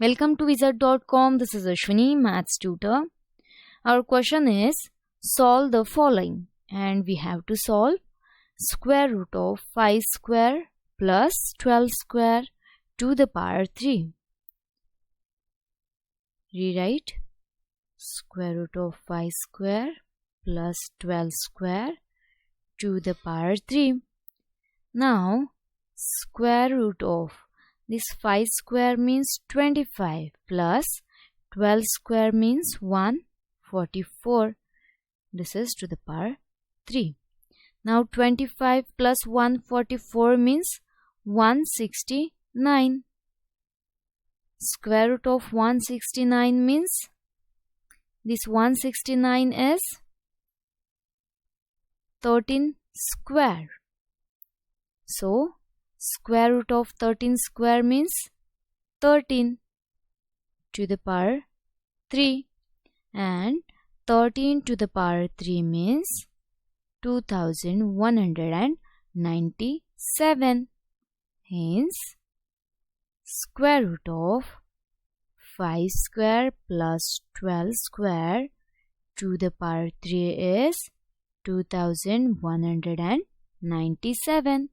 Welcome to wizard.com. This is Ashwini, maths tutor. Our question is solve the following, and we have to solve square root of 5 square plus 12 square to the power 3. Rewrite square root of 5 square plus 12 square to the power 3. Now square root of this 5 square means 25 plus 12 square means 144. This is to the power 3. Now 25 plus 144 means 169. Square root of 169 means this 169 is 13 square. So square root of 13 square means 13 to the power 3, and 13 to the power 3 means 2197. Hence square root of 5 square plus 12 square to the power 3 is 2197.